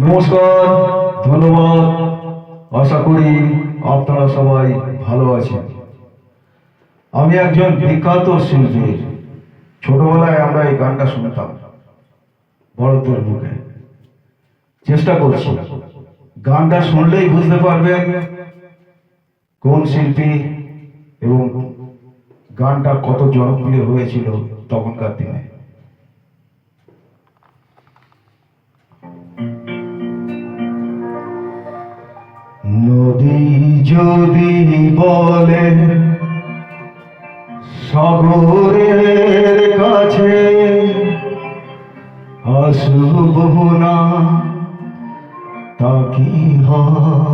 নমস্কার, ধন্যবাদ। আশা করি আপনারা সবাই ভালো আছেন। আমি একজন বিখ্যাত শিল্পী। ছোটবেলায় আমরা এই গানটা শুনতাম বড়দের মুখে। চেষ্টা করছি, গানটা শুনলেই বুঝতে পারবেন কোন শিল্পী এবং গানটা কত জনপ্রিয় হয়েছিল তখনকার দিনে। নদী যদি বলে সাগরের কাছে আসব না, তা কি হয়?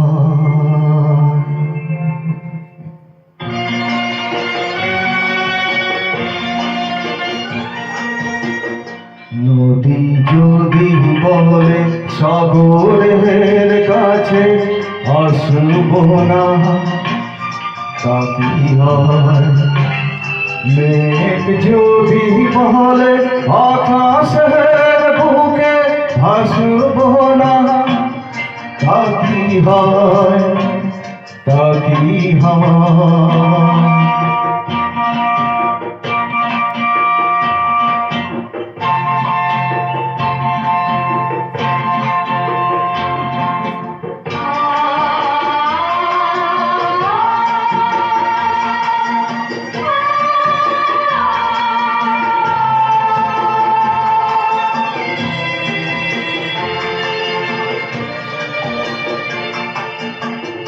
নদী যদি বলে সাগরের কাছে আসব না, তা কি হয়? মেঘ যদি বলে আকাশের বুকে ভাসব না, তা কি হয়? তা কি হয়?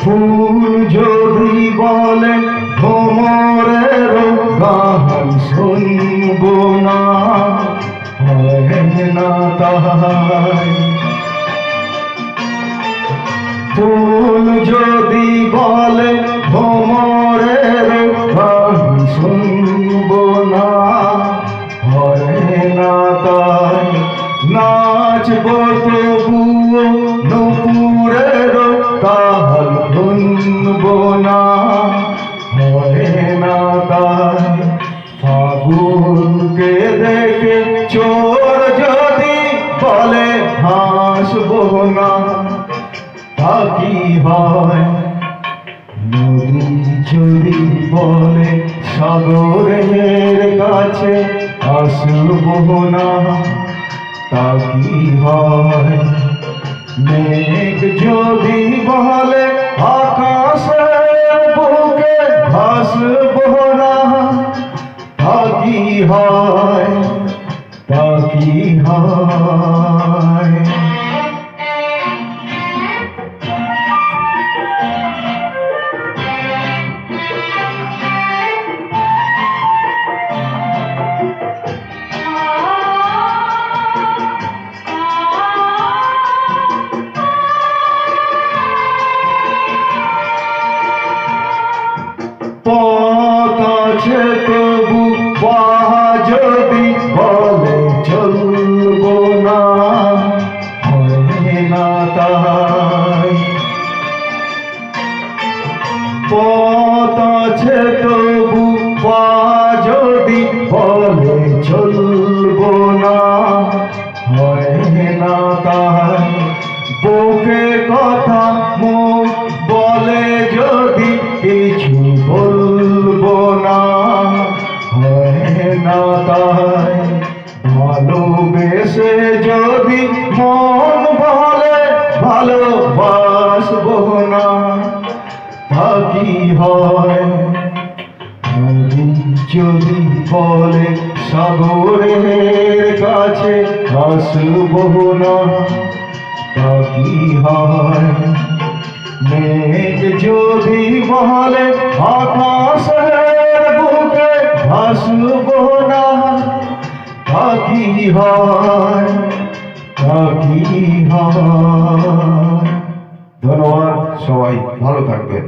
ফুল যদি বলে ভ্রমরের গান শুনব না, হয় না তাই। ফুল যদি বলে ভ্রমরের গান শুনব না, হয় না তাই। নাচব তবুও নূপুরের তাল শুনব না, হয় না তাই। ফাগুনকে দেখে চোর যদি বলে হাসব না, তা কি হয়? নদী যদি বলে সাগরের কাছে আসব না, তা কি হয়? মেঘ যদি বলে আকাশের বুকে ভাসব না, তা কি হয়? তা কি হয়? পথ আছে তবু বাহা যদি বলে চলব না, হয় না তাই। পথ আছে তবু বাহা যদি বলে চলব না, হয় না তাই। বুকে কথা মুখ বলে যদি কিছু বলব না, হয় না তাই। ভালোবেসে যদি মন বলে ভালোবাসব না, তা কি হয়? নদী যদি বলে সাগরের কাছে আসব না, তা কি হয়? মেঘ যদি বলে আকাশের বুকে ভাসব না, তা কি হয়? তা কি হয়? ধন্যবাদ, সবাই ভালো থাকবেন।